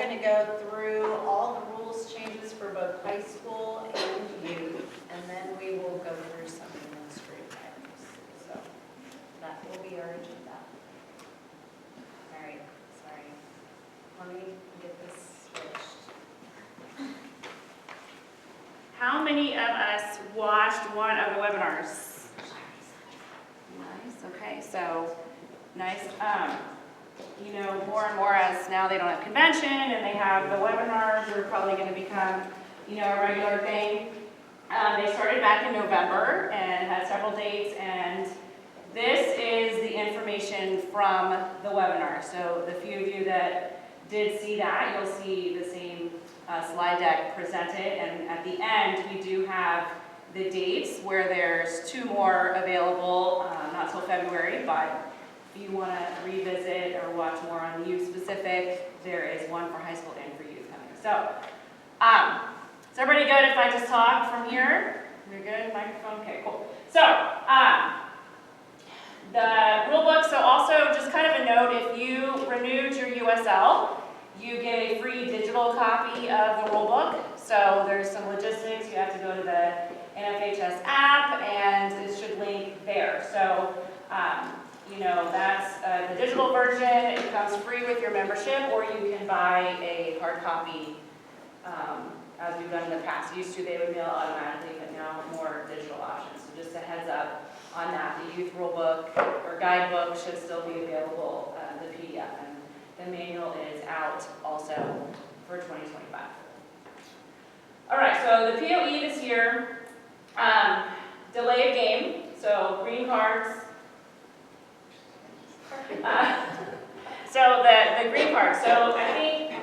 going to go through all the rules changes for both high school and youth, and then we will go through some administrative items. So that will be our agenda. All right, sorry. Let me get this switched. How many of us watched one of the webinars? Nice, okay, so nice. You know, more and more as now they don't have convention and they have the webinars, they're probably going to become, you know, a regular thing. They started back in November and had several dates, and this is the information from the webinar. So the few of you that did see that, you'll see the same slide deck presented, and at the end we do have the dates where there's 2 more available, not till February, but if you want to revisit or watch more on the youth specific, there is one for high school and for youth coming. So, is everybody good if I just talk from here? You're good? Microphone? Okay, cool. So, the rule book, so also just kind of a note, if you renewed your USL, you get a free digital copy of the rule book. So there's some logistics. You have to go to the NFHS app, and it should link there. So, you know, that's the digital version. It comes free with your membership, or you can buy a hard copy, as we've done in the past. Used to, they would mail automatically, but now more digital options. So just a heads up on that. The youth rule book or guidebook should still be available, the PDF, and the manual is out also for 2025. All right, so the POE this year, delay of game, so green cards. So the green card. So I think,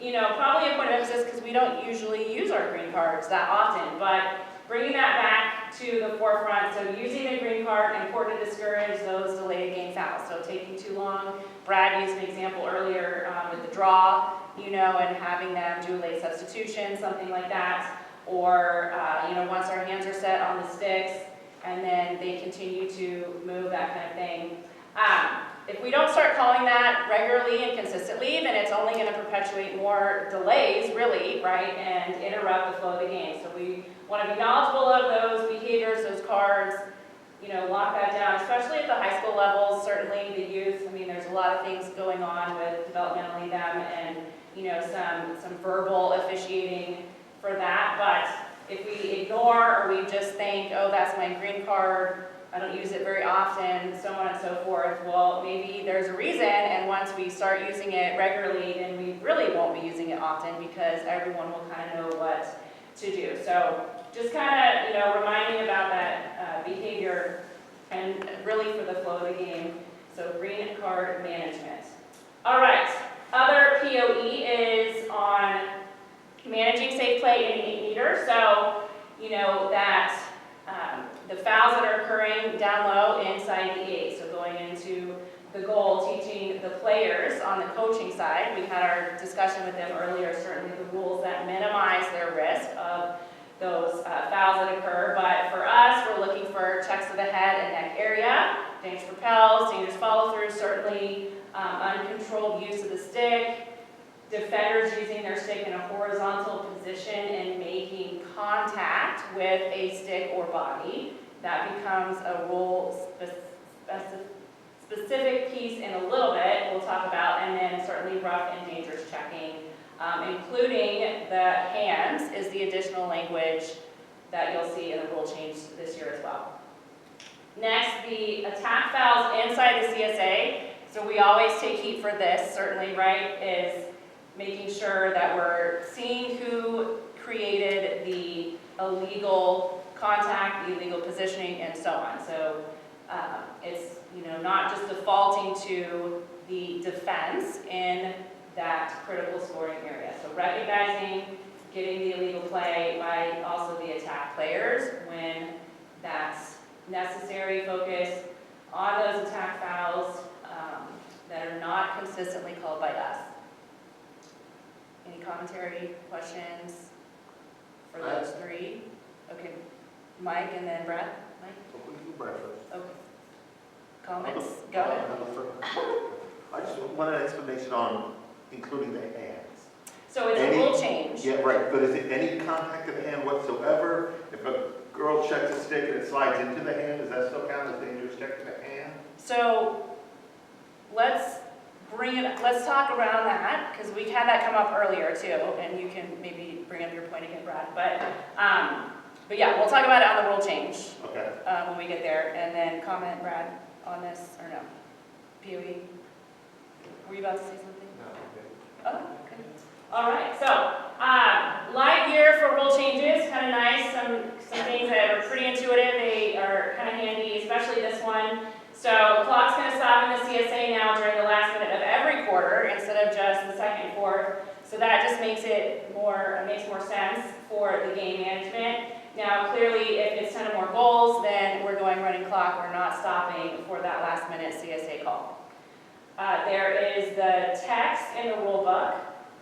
you know, probably a point of emphasis because we don't usually use our green cards that often, but bringing that back to the forefront. So using the green card, important to discourage those delayed game fouls. So taking too long. Brad used an example earlier with the draw, you know, and having them do a late substitution, something like that. Or, you know, once our hands are set on the sticks and then they continue to move, that kind of thing. If we don't start calling that regularly and consistently, then it's only going to perpetuate more delays, really, right, and interrupt the flow of the game. So we want to be knowledgeable of those behaviors, those cards, you know, lock that down, especially at the high school levels, certainly the youth. I mean, there's a lot of things going on with developmentally them and, you know, some verbal officiating for that. But if we ignore or we just think, oh, that's my green card, I don't use it very often, so on and so forth, well, maybe there's a reason, and once we start using it regularly, then we really won't be using it often because everyone will kind of know what to do. So just kind of, you know, reminding about that behavior and really for the flow of the game. So green card management. All right, other POE is on managing safe play in 8 meters. So, you know, that the fouls that are occurring down low inside the 8. So going into the goal, teaching the players on the coaching side. We had our discussion with them earlier, certainly the rules that minimize their risk of those fouls that occur. But for us, we're looking for checks to the head and neck area, dangerous propels, dangerous follow through, certainly uncontrolled use of the stick, defenders using their stick in a horizontal position and making contact with a stick or body. That becomes a rule specific piece in a little bit we'll talk about, and then certainly rough and dangerous checking, including the hands is the additional language that you'll see in the rule change this year as well. Next, the attack fouls inside the CSA. So we always take heat for this, certainly, right, is making sure that we're seeing who created the illegal contact, the illegal positioning, and so on. So it's, you know, not just defaulting to the defense in that critical scoring area. So recognizing, getting the illegal play by also the attack players when that's necessary. Focus on those attack fouls that are not consistently called by us. Any commentary, questions for those 3? Okay, Mike and then Brad. Mike? Brad first. Okay. Comments? Go ahead. I just want an explanation on including the hands. So it's a rule change. Yeah, right, but is it any contact of the hand whatsoever? If a girl checks a stick and it slides into the hand, does that still count as dangerous check to the hand? So let's talk around that, because we had that come up earlier too, and you can maybe bring up your point again, Brad. But yeah, we'll talk about it on the rule change Okay. when we get there, and then comment, Brad, on this, or no? POE? Were you about to say something? No, okay. Oh, okay. All right, so light year for rule changes, kind of nice. Some things that are pretty intuitive. They are kind of handy, especially this one. So the clock's going to stop in the CSA now during the last minute of every quarter instead of just the second and fourth. So that just makes more sense for the game management. Now, clearly, if it's 10 or more goals, then we're going running clock. We're not stopping for that last minute CSA call. There is the text in the rule book.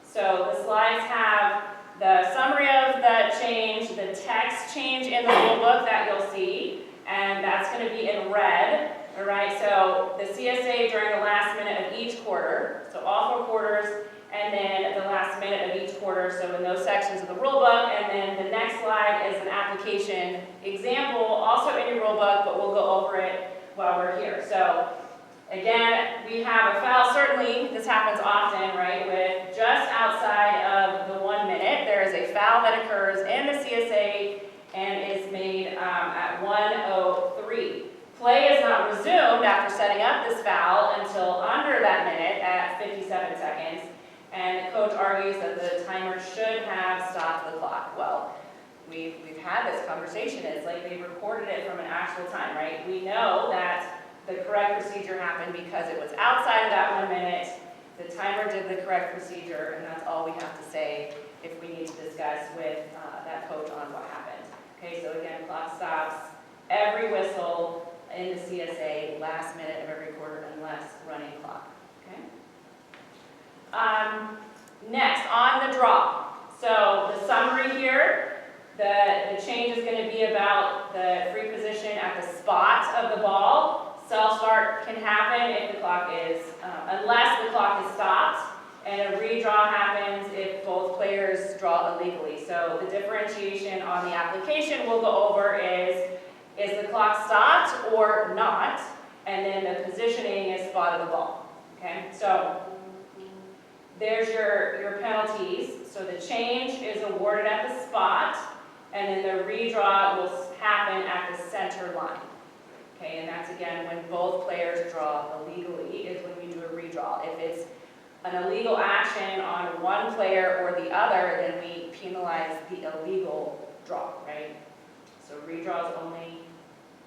So the slides have the summary of the change, the text change in the rule book that you'll see, and that's going to be in red. All right, so the CSA during the last minute of each quarter, so all 4 quarters, and then the last minute of each quarter, so in those sections of the rule book, and then the next slide is an application example, also in your rule book, but we'll go over it while we're here. So again, we have a foul, certainly this happens often, right, with just outside of the 1 minute, there is a foul that occurs in the CSA and is made at 1:03. Play is not resumed after setting up this foul until under that minute at 57 seconds, and the coach argues that the timer should have stopped the clock. Well, we've had this conversation. It's like they recorded it from an actual time, right? We know that the correct procedure happened because it was outside of that 1 minute. The timer did the correct procedure, and that's all we have to say if we need to discuss with that coach on what happened. Okay, so again, clock stops every whistle in the CSA last minute of every quarter unless running clock. Okay. Next, on the draw. So the summary here, the change is going to be about the free position at the spot of the ball. Self-start can happen if the clock is, unless the clock is stopped, and a redraw happens if both players draw illegally. So the differentiation on the application we'll go over is the clock stopped or not, and then the positioning is spot of the ball. Okay, so there's your penalties. So the change is awarded at the spot, and then the redraw will happen at the center line. Okay, and that's again when both players draw illegally is when we do a redraw. If it's an illegal action on one player or the other, then we penalize the illegal draw, right? So redraws only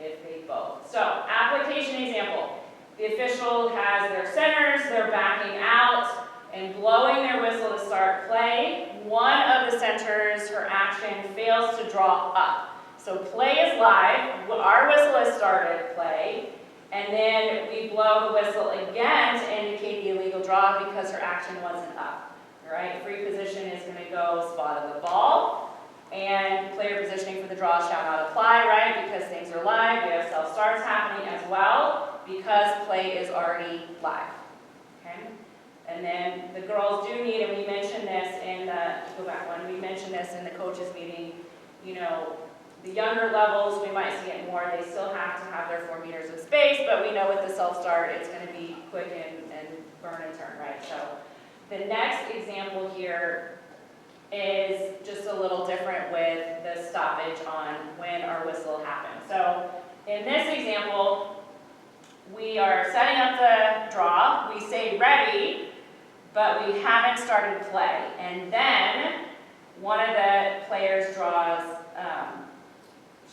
if they both. So application example. The official has their centers, they're backing out and blowing their whistle to start play. One of the centers, her action fails to draw up. So play is live, our whistle has started play, and then we blow the whistle again to indicate the illegal draw because her action wasn't up. All right, free position is going to go spot of the ball, and player positioning for the draw shall not apply, right, because things are live. We have self-starts happening as well because play is already live. Okay, and then the girls do need, and we mentioned this in we mentioned this in the coaches meeting, you know, the younger levels, we might see it more. They still have to have their 4 meters of space, but we know with the self-start, it's going to be quick and burn and turn, right? So the next example here is just a little different with the stoppage on when our whistle happens. So in this example, we are setting up the draw. We say ready, but we haven't started play. And then one of the players draws,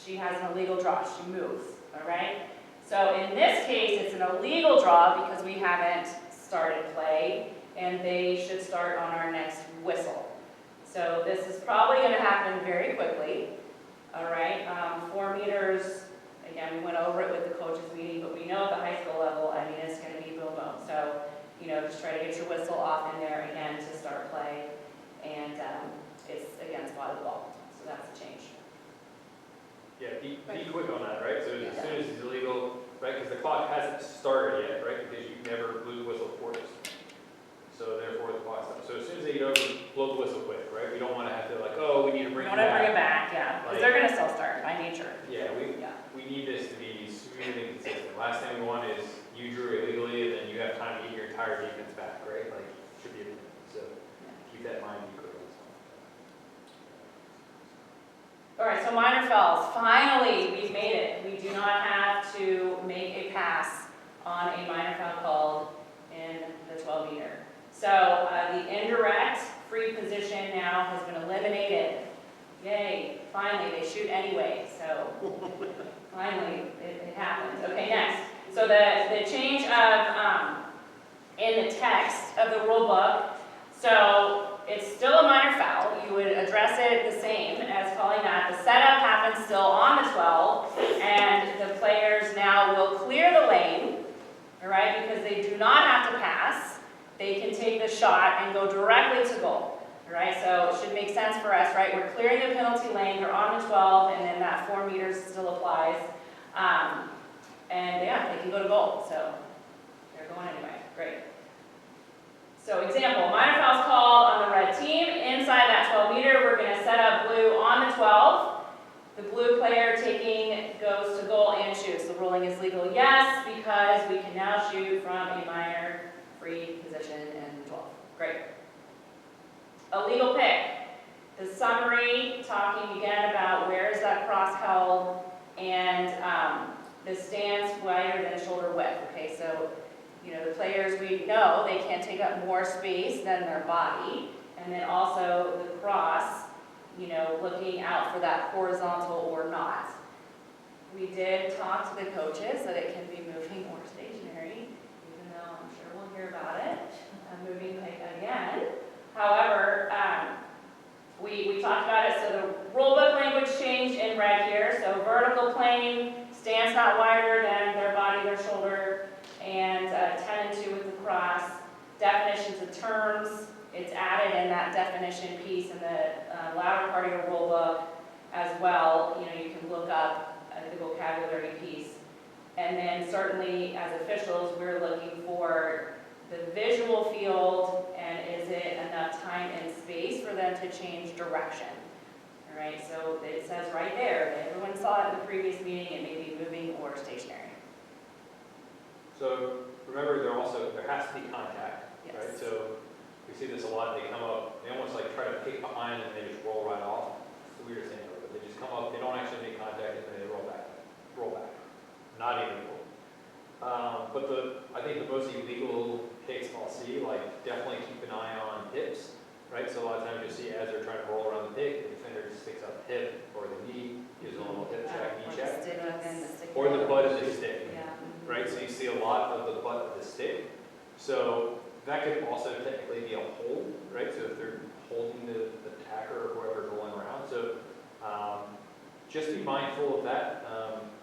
she has an illegal draw, she moves, all right? So in this case, it's an illegal draw because we haven't started play, and they should start on our next whistle. So this is probably going to happen very quickly, all right? 4 meters, again, we went over it with the coaches meeting, but we know at the high school level, I mean, it's going to be boom, boom. So, you know, just try to get your whistle off in there again to start play, and it's, again, spot of the ball. So that's the change. Yeah, be quick on that, right? So as soon as it's illegal, right, because the clock hasn't started yet, right, because you never blew the whistle before this. So therefore the clock stops. So as soon as they get over, blow the whistle last thing we want is you drew illegally and then you have time to get your entire defense back, right? Like, should be a minute. So keep that in mind. Be quick. All right, so minor fouls. Finally, we've made it. We do not have to make a pass on a minor foul called in the 12-meter. So the indirect free position now has been eliminated. Yay, finally, they shoot anyway, so finally it happens. Okay, next. So the change of, in the text of the rule book, so it's still a minor foul. You would address it the same as calling that. The setup happens still on the 12, and the players now will clear the lane, all right, because they do not have to pass. They can take the shot and go directly to goal. All right, so it should make sense for us, right? We're clearing the penalty lane, they're on the 12, and then that 4 meters still applies. And yeah, they can go to goal, so they're going anyway. Great. So example, minor foul's called on the red team. Inside that 12 meter, we're going to set up blue on the 12. The blue player goes to goal and shoots. The ruling is legal, yes, because we can now shoot from a minor free position in 12. Great. A legal pick. The summary, talking again about where is that cross held, and the stance wider than shoulder width. Okay, so the players, we know they can't take up more space than their body, and then also the cross, looking out for that horizontal or not. We did talk to the coaches that it can be moving or stationary, even though I'm sure we'll hear about it. Moving again. However, we talked about it, so the rule book language changed in red here. So vertical plane, stance not wider than their body, their shoulder, and 10 and 2 with the cross. Definitions of terms, it's added in that definition piece in the latter part of your rule book as well. You can look up the vocabulary piece. And then certainly as officials, we're looking for the visual field, and is it enough time and space for them to change direction? All right, so it says right there, that everyone saw it in the previous meeting, it may be moving or stationary. So remember, there has to be contact, Yes. right? So we see this a lot. They come up, they almost like try to pick behind and they just roll right off. It's the weirdest thing ever. But they just come up, they don't actually make contact, and then they roll back. Not illegal. But I think the most illegal picks I'll see, like definitely keep an eye on hips, right? So a lot of times you'll see as they're trying to roll around the pick, the defender just sticks up the hip or the knee, gives a little hip check, knee check, or the butt of the stick, right? So you see a lot of the butt of the stick. So that could also technically be a hold, right? So if they're holding the attacker or whoever's rolling around. So just be mindful of that.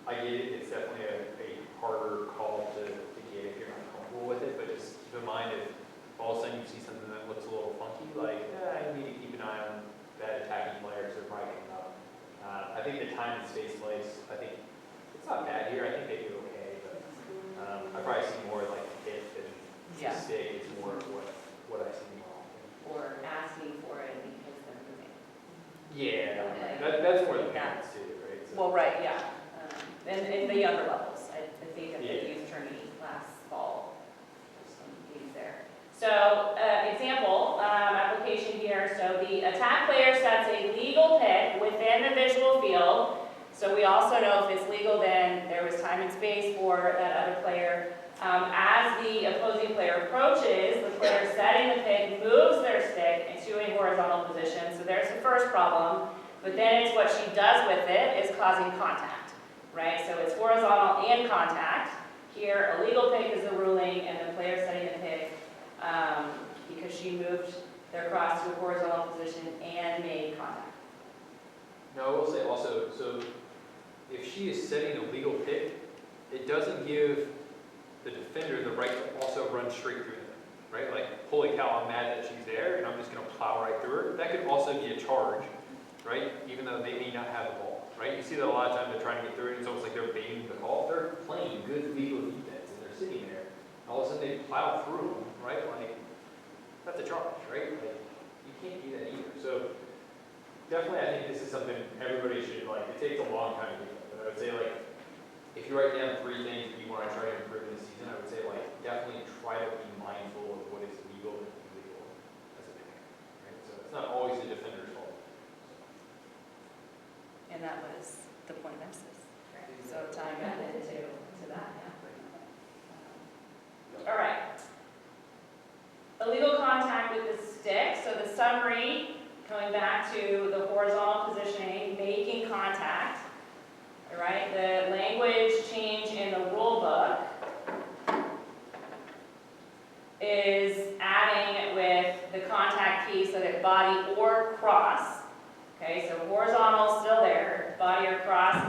I get it, it's definitely a harder call to get if you're not comfortable with it, but just keep in mind if all of a sudden you see something that looks a little funky, like, you need to keep an eye on that attacking player because they're probably coming up. I think the time and space plays, I think it's not bad here, I think they do okay, but I probably see more like hit than stick, it's more of what I see more often. Or asking for it because they're moving. Yeah, that's more the parents too, right? So, Well, right, yeah. And in the younger levels, I think at the youth tourney last fall, there's some games there. So, example, application here. So the attack player sets a legal pick within the visual field. So we also know if it's legal, then there was time and space for that other player. As the opposing player approaches, the player setting the pick moves their stick into a horizontal position. So there's the first problem. But then it's what she does with it is causing contact. Right, so it's horizontal and contact. Here, a legal pick is the ruling, and the player setting the pick because she moved their cross to a horizontal position and made contact. No, I will say also, so if she is setting a legal pick, it doesn't give the defender the right to also run straight through them, right? Like, holy cow, I'm mad that she's there, and I'm just going to plow right through her. That could also be a charge, right? Even though they may not have the ball. Right? You see that a lot of times they're trying to get through it, and it's almost like they're baiting the call. They're playing good legal defense, and they're sitting there. All of a sudden they plow through them, right? Like, that's a charge, right? Like, you can't do that either. So, definitely I think this is something everybody should, like, it takes a long time to do that. But I would say, like, if you write down 3 things that you want to try to improve in the season, I would say like definitely try to be mindful of what is legal and illegal as a parent, right? So it's not always the defender's fault. And that was the point of emphasis. So tying that into that, yeah. All right. Illegal contact with the stick. So the summary, coming back to the horizontal positioning, making contact. All right. The language change in the rule book is adding with the contact piece so that body or cross. Okay, so horizontal still there, body or cross is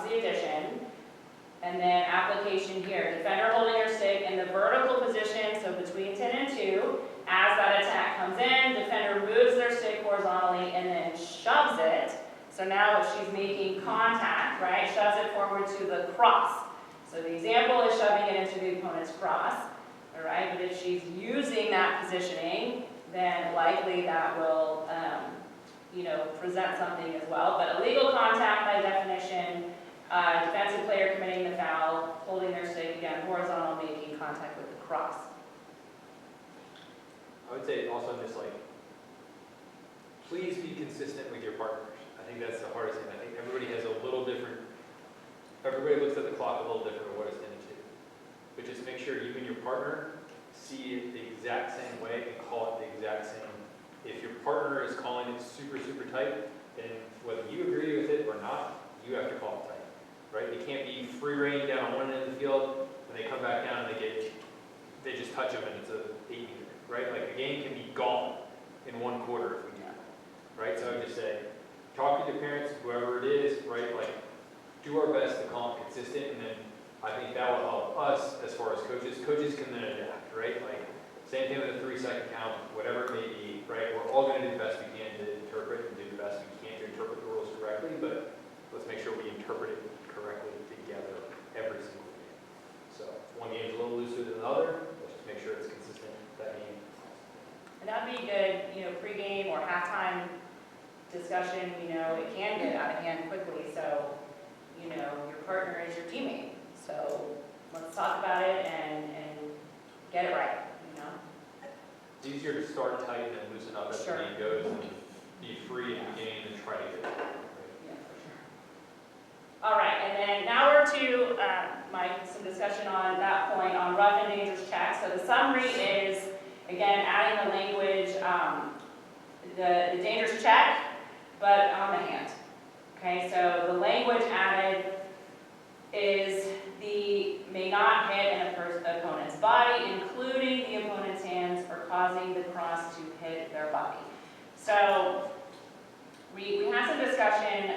the addition. And then application here, defender holding their stick in the vertical position, so between 10 and 2. As that attack comes in, defender moves their stick horizontally and then shoves it. So now she's making contact, right? Shoves it forward to the cross. So the example is shoving it into the opponent's cross, all right? But if she's using that positioning, then likely that will, present something as well. But illegal contact by definition, defensive player committing the foul, holding their stick, again, horizontal, making contact with the cross. I would say also just like, please be consistent with your partners. I think that's the hardest thing. I think everybody has a little different, everybody looks at the clock a little different of what it's intended to. But just make sure you and your partner see it the exact same way and call it the exact same. If your partner is calling it super, super tight, then whether you agree with it or not, you have to call it tight, right? It can't be free reign down on one end of the field, and they come back down and they just touch them and it's a 8-meter, right? Like a game can be gone in 1 quarter if we do that, right? So I would just say, talk to your parents, whoever it is, right? Like, do our best to call it consistent, and then I think that will help us as far as coaches. Coaches can then adapt, right? Like, same thing with a 3-second count, whatever it may be, right? We're all going to do the best we can to interpret and do the best we can to interpret the rules correctly, but let's make sure we interpret it correctly together every single game. So one game's a little looser than the other, let's just make sure it's consistent that game. And that'd be good, pregame or halftime discussion, it can get out of hand quickly, so, your partner is your teammate. So let's talk about it and get it right, It's easier to start tight and then loosen up as the Sure. game goes and be free in the game and try to get it right. Yeah, for sure. All right, and then now we're to, some discussion on that point on rough and dangerous checks. So the summary is, again, adding the language, the dangerous check, but on the hand. Okay, so the language added is the may not hit an opponent's body, including the opponent's hands, or causing the cross to hit their body. So we had some discussion,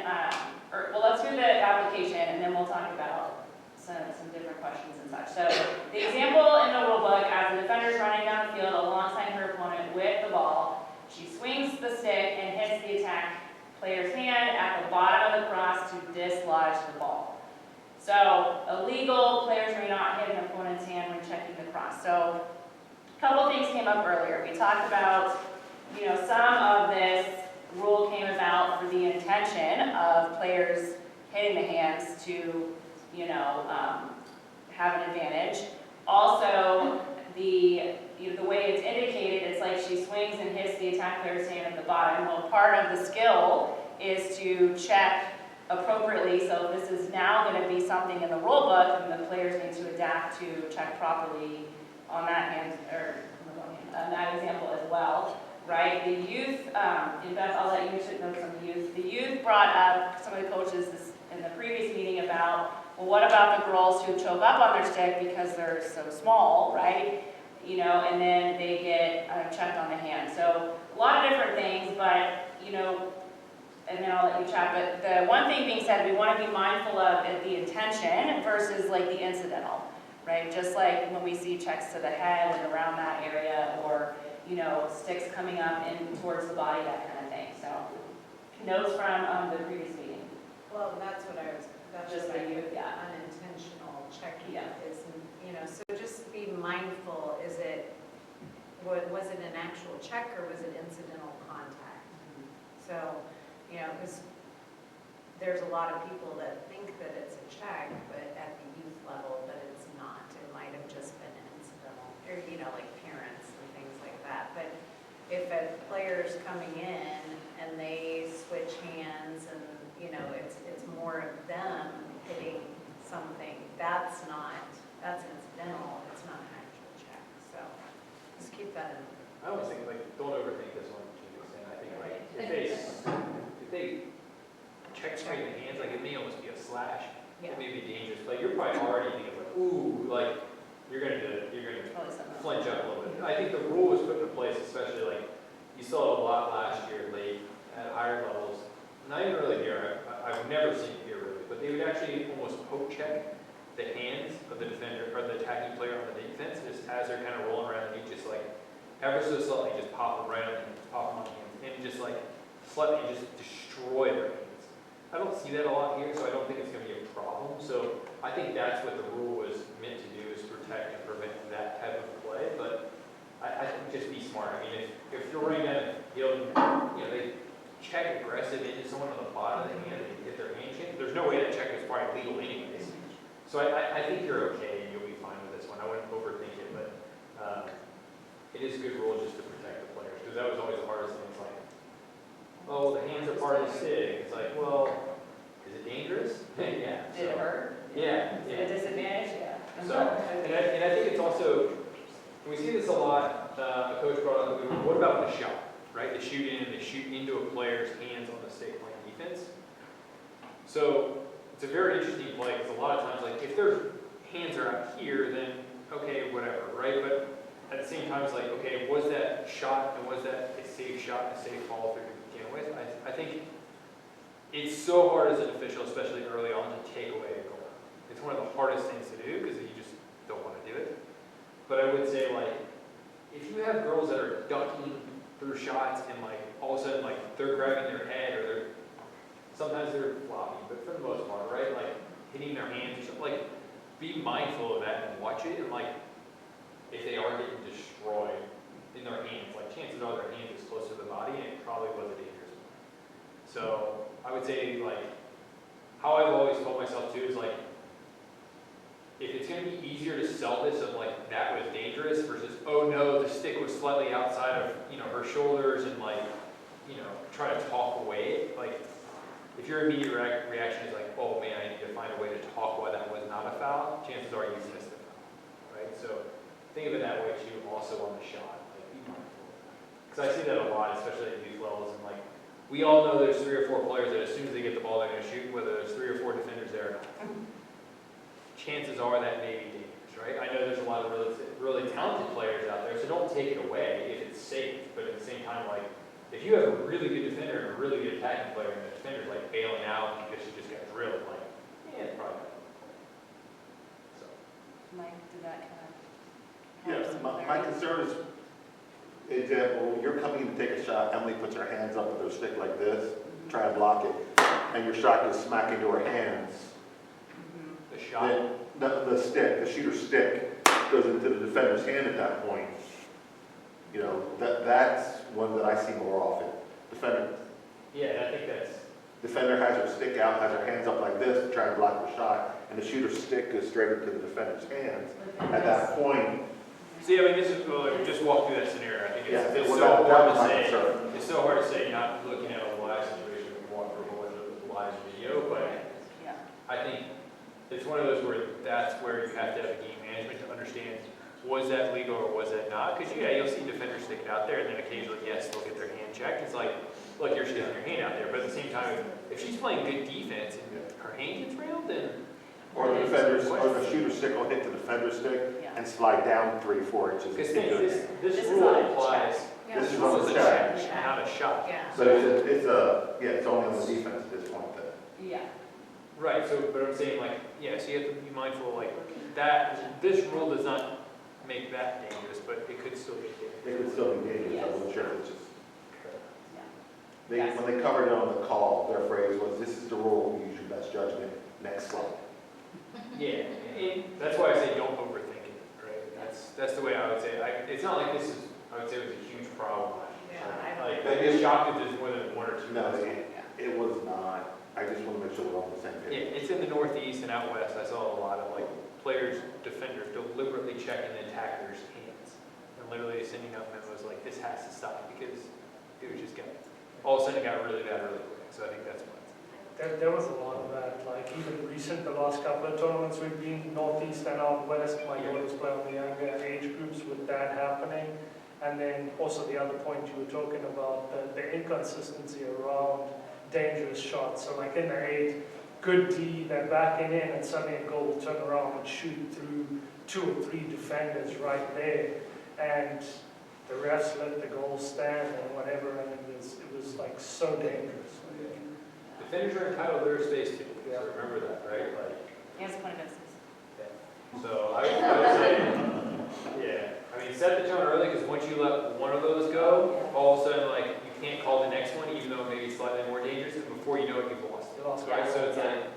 let's do the application and then we'll talk about some different questions and such. So the example in the rule book, as the defender's running down the field alongside her opponent with the ball, she swings the stick and hits the attack player's hand at the bottom of the cross to dislodge the ball. So illegal, players may not hit an opponent's hand when checking the cross. So a couple things came up earlier. We talked about, some of this rule came about for the intention of players hitting the hands to, have an advantage. Also, the way it's indicated, it's like she swings and hits the attack player's hand at the bottom. Well, part of the skill is to check appropriately. So this is now going to be something in the rule book, and the players need to adapt to check properly on that hand, or on that example as well, right? The youth, in fact, I'll let you know some youth. The youth brought up, some of the coaches in the previous meeting about, well, what about the girls who choke up on their stick because they're so small, right? And then they get checked on the hand. So a lot of different things, but, and then I'll let you chat, but the one thing being said, we want to be mindful of the intention versus like the incidental, right? Just like when we see checks to the head and around that area, or, sticks coming up in towards the body, that kind of thing. So notes from the previous meeting. Well, that's Just what the youth, yeah. unintentional checking Yeah. is, so just be mindful, was it an actual check or was it incidental contact? So, because there's a lot of people that think that it's a check, but at the youth level, that it's not. It might have just been incidental, or, you know, like parents and things like that. But if a player's coming in and they switch hands and, you know, it's more of them hitting something, that's incidental, it's not an actual check. So just keep that in. I always think, like, don't overthink this one to an extent. I think, like, if they check straight in the hands, like, it may almost be a slash. Yeah. It may be dangerous, but you're probably already thinking, like, ooh, like, you're gonna Probably something else. flinch up a little bit. I think the rule was put into place, especially, like, you saw it a lot last year, late, at higher levels. Not even really here, I've never seen it here really, but they would actually almost poke check the hands of the defender, or the attacking player on the defense, just as they're kind of rolling around, and you just, like, ever so slightly just pop them right on the hands, pop them on the hands, and just, like, slightly just destroy their hands. I don't see that a lot here, so I don't think it's going to be a problem. So I think that's what the rule was meant to do, is protect and prevent that type of play. But I think just be smart. I mean, if you're running down the field, and, you know, they check aggressive into someone on the bottom of the hand and get their hand changed, there's no way that check is probably legal anyways. So I think you're okay and you'll be fine with this one. I wouldn't overthink it, but it is a good rule just to protect the players, because that was always the hardest thing. It's like, oh, the hands are part of the stick. It's like, well, is it dangerous? Yeah. Did it hurt? Yeah. Is it a disadvantage? Yeah. So, and I think it's also, we see this a lot, a coach brought up, what about the shot, right? They shoot in and they shoot into a player's hands on the stick playing defense. So it's a very interesting play, because a lot of times, like, if their hands are out here, then okay, whatever, right? But at the same time, it's like, okay, was that shot, and was that a safe shot, a safe fall through to begin with? I think it's so hard as an official, especially early on, to take away a goal. It's one of the hardest things to do, because you just don't want to do it. But I would say, like, if you have girls that are ducking through shots and, like, all of a sudden, like, they're grabbing their head, or sometimes they're floppy, but for the most part, right, like, hitting their hands or something, like, be mindful of that and watch it, and, like, if they are getting destroyed in their hands, like, chances are their hand is close to the body, and it probably was a dangerous one. So I would say, like, how I've always told myself too is, like, if it's going to be easier to sell this of, like, that was dangerous versus, oh no, the stick was slightly outside of, you know, her shoulders, and, like, you know, try to talk away, like, if your immediate reaction is like, oh man, I need to find a way to talk why that was not a foul, chances are you missed a foul, right? So think of it that way too, also on the shot, like, be mindful. Because I see that a lot, especially at youth levels, and, like, we all know there's 3 or 4 players that as soon as they get the ball, they're going to shoot, whether there's 3 or 4 defenders there or not. Chances are that may be dangerous, right? I know there's a lot of really talented players out there, so don't take it away if it's safe, but at the same time, like, if you have a really good defender and a really good attacking player, and the defender's, like, bailing out because she just got drilled, like, yeah, it's probably not a play. So. Mike, did that kind of Yes, help some my clarity? concern is, example, you're coming in to take a shot, Emily puts her hands up with her stick like this, try and block it, and your shot goes smack into her hands. The shot. Then the stick, the shooter's stick, goes into the defender's hand at that point. You know, that's one that I see more often. Yeah, I think that's. Defender has her stick out, has her hands up like this to try and block the shot, and the shooter's stick goes straight into the defender's hands. At that point, See, I mean, this is, well, just walk through that scenario. I think yeah, it's well, so that hard was to my say. concern. It's so hard to say, not looking at a live situation, we walk through a whole bunch of live video, but Yeah. I think it's one of those where that's where you have to have a game management to understand, was that legal or was that not? Because, yeah, you'll see defenders stick it out there, and then occasionally, yes, they'll get their hand checked. It's like, look, you're sticking your hand out there. But at the same time, if she's playing good defense and her hand gets railed, then. Or the shooter's stick will hit the defender's stick Yeah. and slide down 3 or 4 inches. Because into the hand. this This is rule on a applies. check. Yeah. This is This on is the a check. check, not a shot. Yeah. But it's only on the defense at this point then. Yeah. Right, so, but I'm saying, like, yeah, so you have to be mindful, like, that, this rule does not make that dangerous, but it could still be dangerous. It would still be dangerous, I Yes. wasn't sure if it's just. Yeah. Yes. When they covered it on the call, their phrase was, "This is the rule, use your best judgment, next slide." Yeah, and that's why I say don't overthink it, right? That's the way I would say it. It's not like this is, I would say it was a huge problem. Yeah, I don't Like, think- I'd be shocked if there's more than 1 or 2. No, of those. it was not. I just want to make sure we're all on the same Yeah, page. it's in the northeast and out west. I saw a lot of like players, defenders deliberately checking the attacker's hands. And literally sending out memos like, this has to stop because dude just got, all of a sudden it got really bad really quick. So I think that's what. There was a lot of that, like even recent, the last couple of tournaments we've been, northeast and out west, my daughters play on the younger age groups with that happening. And then also the other point you were talking about, the inconsistency around dangerous shots. So like in the 8, good D, they're backing in and suddenly a goal will turn around and shoot through 2 or 3 defenders right there. And the refs let the goal stand and whatever, and it was like so dangerous. Defenders are entitled to their space too. Yeah. So remember that, right? Like, He has a point of emphasis. so I would say, yeah. I mean, set the tone early because once you let one of those go, all of a sudden, like, you can't call the next one, even though it may be slightly more dangerous, and before you know it, you've lost. You lost Right? So it's like,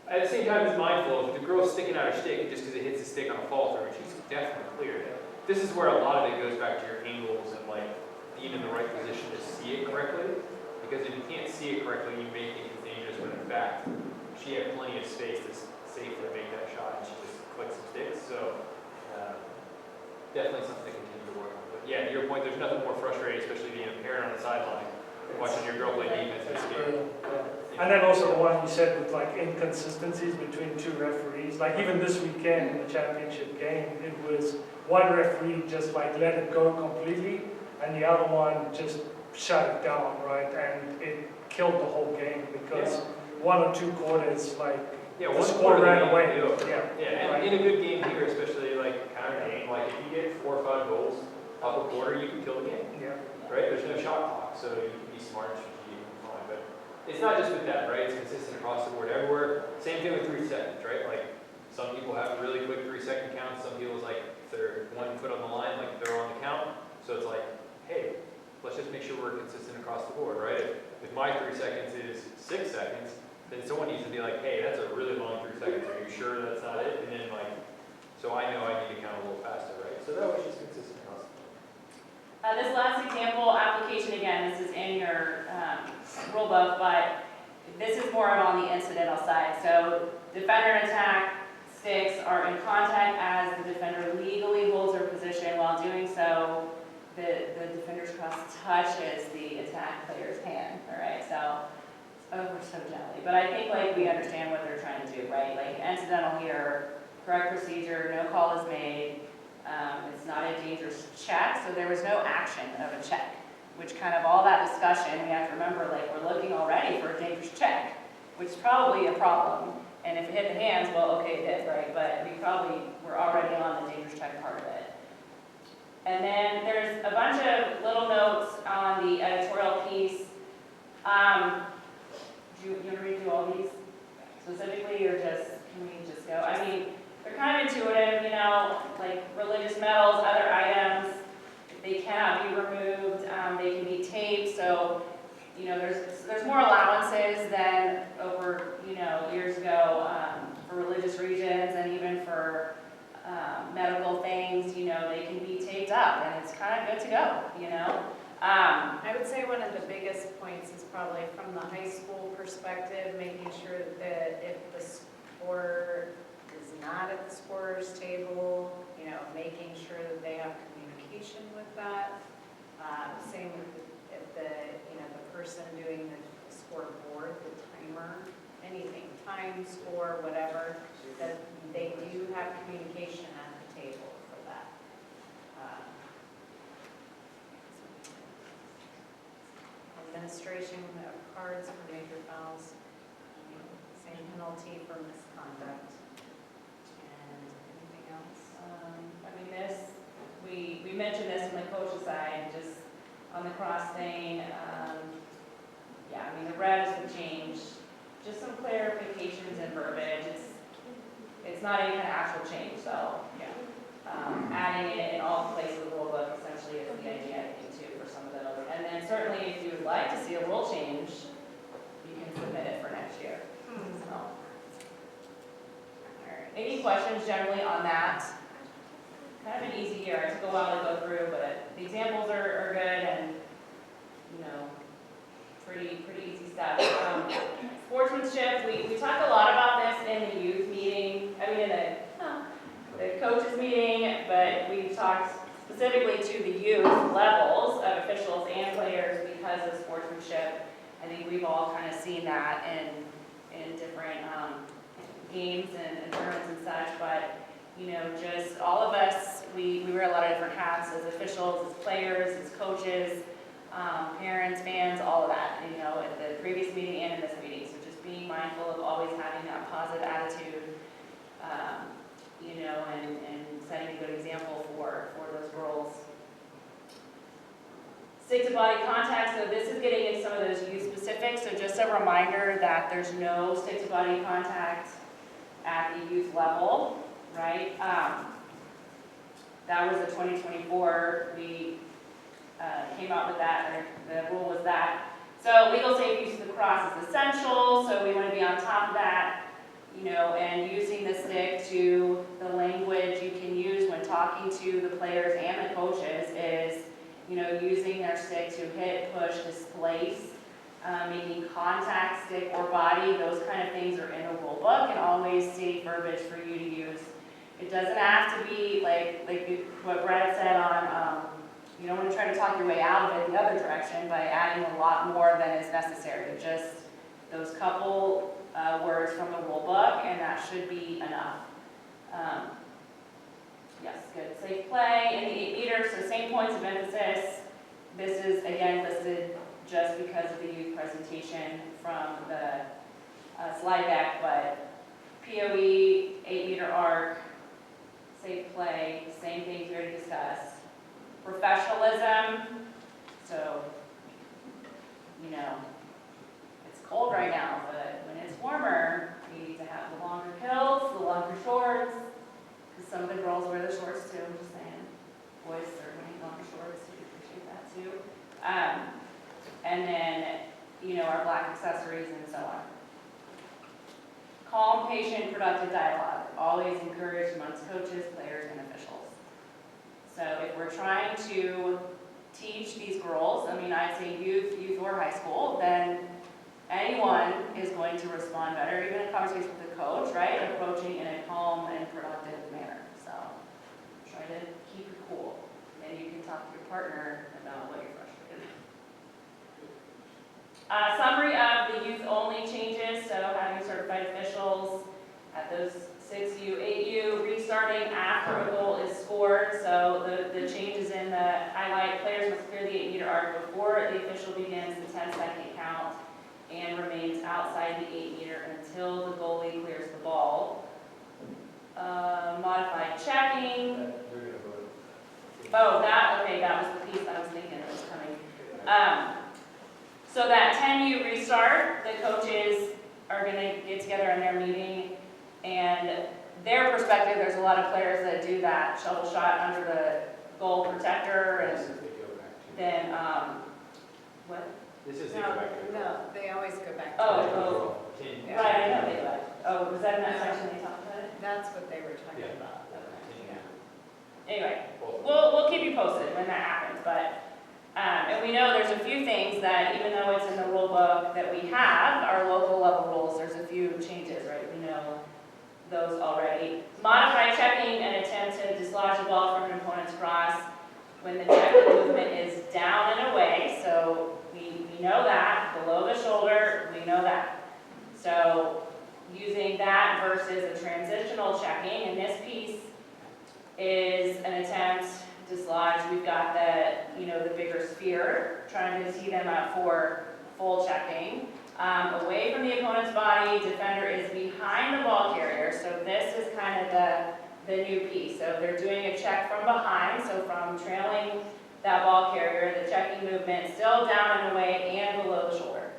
at the same time, it's mindful. If the girl's sticking out her stick just because it hits the stick on a fall through, and she's definitely cleared it. This is where a lot of it goes back to your angles and like being in the right position to see it correctly. Because if you can't see it correctly, you may think it's dangerous when in fact she had plenty of space to safely make that shot and she just clicked some sticks. So definitely something to continue to work on. But yeah, to your point, there's nothing more frustrating, especially being a parent on the sideline, watching your girl play defense this game. And then also the one you said with like inconsistencies between 2 referees, like even this weekend in the championship game, it was one referee just like let it go completely and the other one just shut it down, right? And it killed the whole game because 1 or 2 quarters, like the one score quarter ran game, away. Yeah, and in a good game here, especially like counter game, like if you get 4 or 5 goals off a quarter, you can kill the game. Yeah. Right? There's no shot clock, so you can be smart and strategic and fine. But it's not just with that, right? It's consistent across the board everywhere. Same thing with 3 seconds, right? Like some people have really quick 3-second counts. Some people's like if they're 1 foot on the line, like they're on the count. So it's like, hey, let's just make sure we're consistent across the board, right? If my 3 seconds is 6 seconds, then someone needs to be like, hey, that's a really long 3 seconds. Are you sure that's not it? And then like, so I know I need to count a little faster, right? So that was just consistent across the board. This last example application, again, this is in your rule book, but this is more on the incidental side. So defender and attack sticks are in contact as the defender legally holds their position. While doing so, the defender's cross touches the attack player's hand, all right? So, we're so jelly. But I think like we understand what they're trying to do, right? Like incidental here, correct procedure, no call is made. It's not a dangerous check, so there was no action of a check, which kind of all that discussion, we have to remember, like we're looking already for a dangerous check, which is probably a problem. And if it hit the hands, well, okay, it did, right? But we probably were already on the dangerous check part of it. And then there's a bunch of little notes on the editorial piece. Do you want to read through all these specifically, or can we just go? I mean, they're kind of intuitive, you know, like religious medals, other items, they cannot be removed, they can be taped, so, you know, there's more allowances than over, you know, years ago for religious regions and even for medical things, you know, they can be taped up and it's kind of good to go, you know. I would say one of the biggest points is probably from the high school perspective, making sure that if the scorer is not at the scorer's table, you know, making sure that they have communication with that. Same with if the, you know, the person doing the scoreboard, the timer, anything, time, score, whatever, that they do have communication at the table for that. Administration of cards for major fouls, same penalty for misconduct. And anything else? I mean, this, we mentioned this on the coach's side, just on the cross thing. Yeah, I mean, the revs have changed. Just some clarifications and verbiage. It's not any kind of actual change, so Yeah. adding it in all places of the rule book essentially is the idea, I think, too, for some of those. And then certainly, if you would like to see a rule change, you can submit it for next year. So, all right. Any questions generally on that? Kind of an easy year. It took a while to go through, but the examples are good and, you know, pretty easy stuff. Sports sportsmanship, we talk a lot about this in the youth meeting, I mean, in the coaches meeting, but we've talked specifically to the youth levels of officials and players because of sportsmanship. I think we've all kind of seen that in different games and tournaments and such, but just all of us, we wear a lot of different hats as officials, as players, as coaches, parents, fans, all of that, at the previous meeting and in this meeting. So just being mindful of always having that positive attitude, and setting a good example for those girls. Stick to body contact, so this is getting into some of those youth specifics, so just a reminder that there's no stick to body contact at the youth level, right? That was a 2024, we came out with that, or the rule was that. So legal safe use of the cross is essential, so we want to be on top of that, and using the stick to the language you can use when talking to the players and the coaches is, using their stick to hit, push, displace, making contact, stick, or body, those kind of things are in the rule book and always safe verbiage for you to use. It doesn't have to be like what Brett said on, you don't want to try to talk your way out of it the other direction by adding a lot more than is necessary. Just those couple words from the rule book, and that should be enough. Yes, good. Safe play in the 8 meters, so same points of emphasis. This is, again, listed just because of the youth presentation from the slide deck, but POE, 8-meter arc, safe play, same things we already discussed. Professionalism, so, it's cold right now, but when it's warmer, we need to have the longer kilts, the longer shorts, because some of the girls wear the shorts too, I'm just saying. Boys certainly longer shorts, we appreciate that too. And then, our black accessories and so on. Calm, patient, productive dialogue, always encouraged amongst coaches, players, and officials. So if we're trying to teach these girls, I'd say youth or high school, then anyone is going to respond better, even in conversation with the coach, right? Approaching in a calm and productive manner. So try to keep it cool. And you can talk to your partner about what you're frustrated. Summary of the youth-only changes, so having certified officials at those 6U, 8U, restarting after a goal is scored, so the changes in the highlight, players must clear the 8-meter arc before the official begins the 10-second count and remains outside the 8-meter until the goalie clears the ball. Modified checking. Oh, that was the piece I was thinking it was coming. So that 10U restart, the coaches are going to get together in their meeting, and their perspective, there's a lot of players that do that shovel shot under the goal protector, and then, what? This is the go back to. No, they always go back to Oh, Yeah. right, I know they do it. Oh, was that in that section they talked about it? That's what they were talking Yeah. about. Anyway, we'll keep you posted when that happens, but, and we know there's a few things that, even though it's in the rule book that we have, our local level rules, there's a few changes, right? We know those already. Modified checking, an attempt to dislodge the ball from an opponent's cross when the checking movement is down and away, so we know that, below the shoulder, we know that. So using that versus a transitional checking, and this piece is an attempt to dislodge. We've got the bigger sphere, trying to tee them up for full checking. Away from the opponent's body, defender is behind the ball carrier, so this is kind of the new piece. So they're doing a check from behind, so from trailing that ball carrier, the checking movement still down and away and below the shoulder.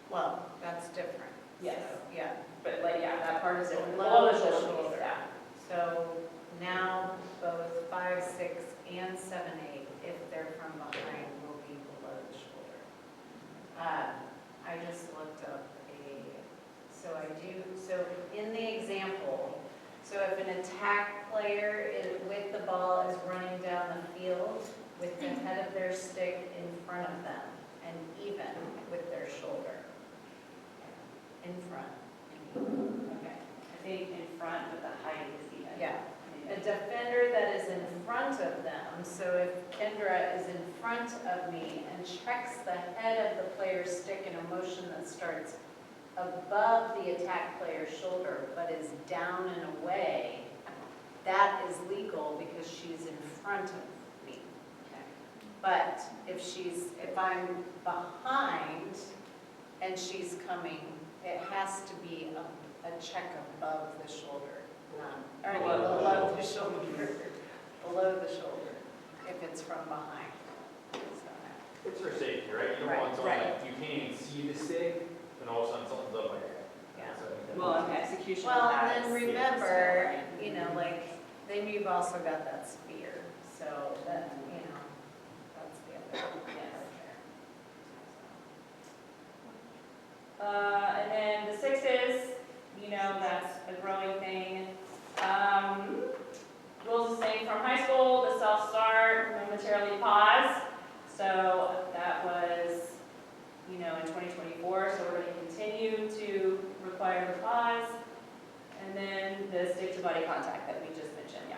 Well, that's different. Yes. So, yeah. But that part is different. Below the shoulder shoulder. piece, yeah. So now both 5, 6, and 7, 8, if they're from behind, will be below the shoulder. I just looked up so in the example, so if an attack player with the ball is running down the field with the head of their stick in front of them and even with their shoulder, in front. Okay. I think in front, but the height is even. Yeah, a defender that is in front of them. So if Kendra is in front of me and checks the head of the player's stick in a motion that starts above the attack player's shoulder but is down and away, that is legal because she's in front of me. But if I'm behind and she's coming, it has to be a check above the shoulder, or below the shoulder, below the shoulder, if it's from behind. So, It's for safety, right? You don't want someone like, you can't even see the stick, and all of a sudden something's up my head. yeah. So I think that- Well, and execution of Well, that and then is- remember, you know, like, then you've also got that spear, so that, you know, that's the other part there. And then the sixes, you know, that's a growing thing. Rules the same from high school, the self-start, momentarily pause. So that was, you know, in 2024, so we're going to continue to require the pause. And then the stick to body contact that we just mentioned, yeah.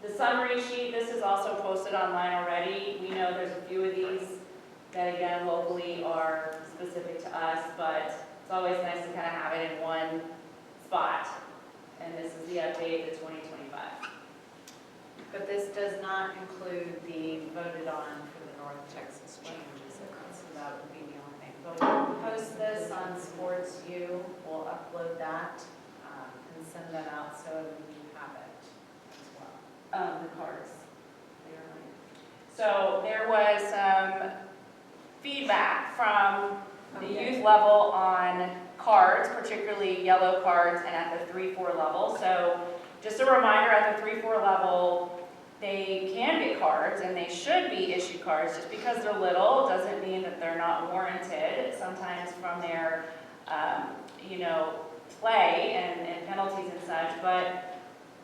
The summary sheet, this is also posted online already. We know there's a few of these that again locally are specific to us, but it's always nice to kind of have it in one spot. And this is the update to 2025. But this does not include the voted on for the North Texas changes, so that would be the only thing. But we'll post this on Sports U, we'll upload that and send that out so you have it as well. The cards. So there was some feedback from the youth level on cards, particularly yellow cards, and at the 3-4 level. So just a reminder, at the 3-4 level, they can get cards and they should be issued cards. Just because they're little doesn't mean that they're not warranted. Sometimes from their, you know, play and penalties and such, but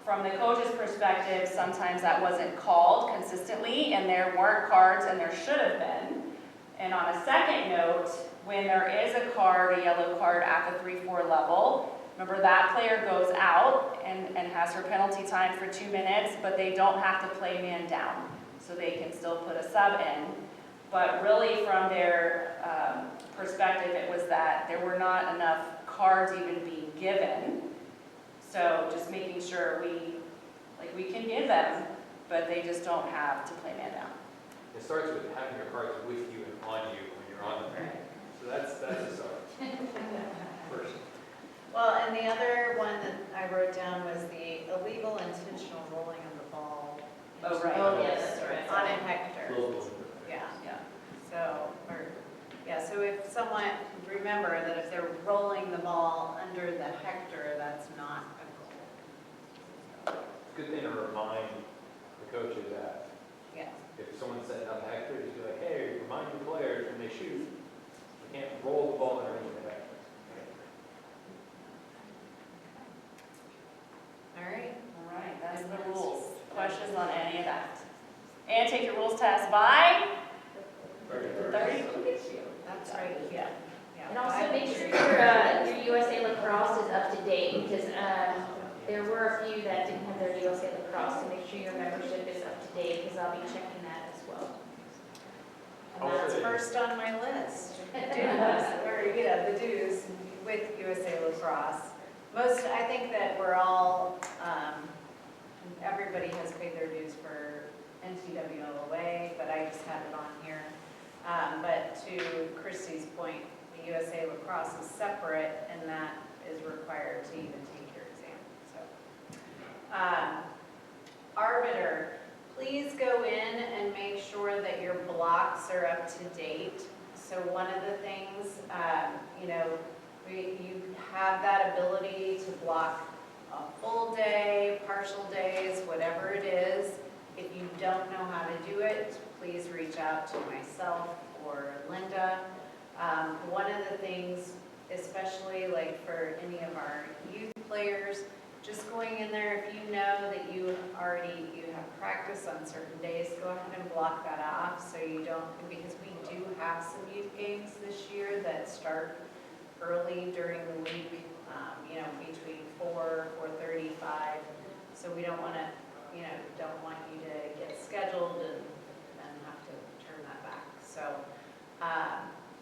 from the coach's perspective, sometimes that wasn't called consistently and there weren't cards and there should have been. And on a second note, when there is a card, a yellow card at the 3-4 level, remember that player goes out and has her penalty time for 2 minutes, but they don't have to play man down. So they can still put a sub in. But really from their perspective, it was that there were not enough cards even being given. So just making sure we can give them, but they just don't have to play man down. It starts with having your cards with you and on you when you're on them. So that's a start. First. Well, and the other one that I wrote down was the illegal intentional rolling of the ball. Oh, right. Oh, Yes, yes, that's on right. a hectare. Yeah. So if someone, remember that if they're rolling the ball under the hectare, that's not a goal. Good thing to remind the coaches that Yes. if someone's setting up a hectare, just be like, hey, remind your players when they shoot, you can't roll the ball underneath the hectare. All right. All right, that's the rules. Questions on any of that? And take your rules test by 30. That's right, yeah. And also make sure your USA Lacrosse is up to date, because there were a few that didn't have their USA Lacrosse, so make sure your membership is up to date, because I'll be checking that as well. And that's first on my list. Dues, or, you know, the dues with USA Lacrosse. I think that we're all, everybody has paid their dues for NTWLOA, but I just have it on here. But to Christy's point, the USA Lacrosse is separate, and that is required to even take your exam. So, arbiter, please go in and make sure that your blocks are up to date. So one of the things, you know, you have that ability to block a full day, partial days, whatever it is. If you don't know how to do it, please reach out to myself or Linda. One of the things, especially like for any of our youth players, just going in there, if you know that you have practice on certain days, go ahead and block that off so you don't, because we do have some youth games this year that start early during the week, between 4:30, 5. So we don't want to, don't want you to get scheduled and have to turn that back. So,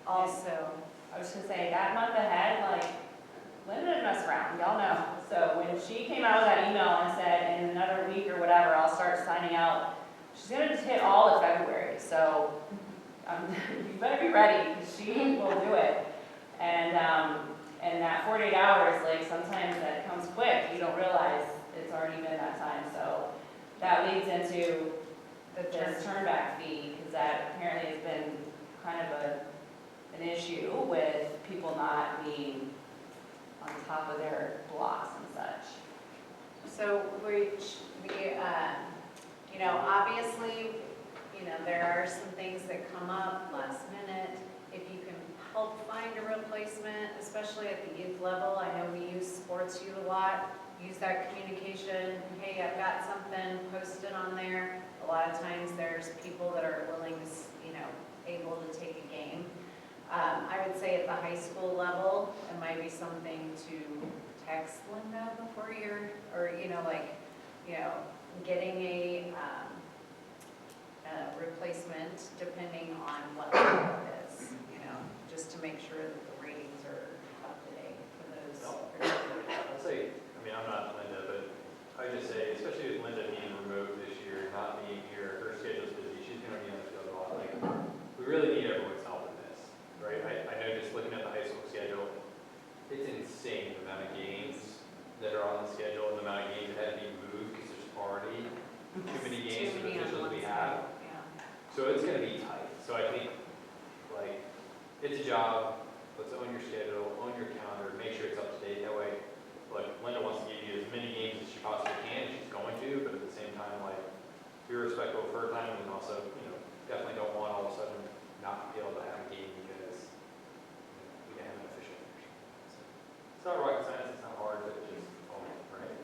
also, I was gonna say, that month ahead, like, Linda didn't mess around, y'all know. So when she came out with that email and said, in another week or whatever, I'll start signing out, she's gonna just hit all of February, so, you better be ready, 'cause she will do it. And that 48 hours, like, sometimes that comes quick, you don't realize it's already been that time, so that leads into this turnback fee, because that apparently has been kind of an issue with people not being on top of their blocks and such. so obviously, there are some things that come up last minute. If you can help find a replacement, especially at the youth level, I know we use sports youth a lot, use that communication, hey, I've got something, post it on there. A lot of times there's people that are willing to, able to take a game. I would say at the high school level, it might be something to text Linda before getting a replacement depending on what level it is, just to make sure that the ratings are up to date for those. I'll say, I'm not Linda, but I just say, especially with Linda being remote this year, not being here, her schedule's busy, she's gonna be on the field a lot. Like, we really need everyone's help in this, right? I know just looking at the high school schedule, it's insane the amount of games that are on the schedule and the amount of games that had to be moved because there's already too many games for the officials we have. So it's gonna be tight. So I think, like, it's a job, let's own your schedule, own your calendar, make sure it's up to date. That way, like, Linda wants to give you as many games as she possibly can, and she's going to, but at the same time, like, be respectful of her time, and also, definitely don't want all of a sudden not be able to have a game because we didn't have an official. It's not rocket science, it's not hard, but just own it, right?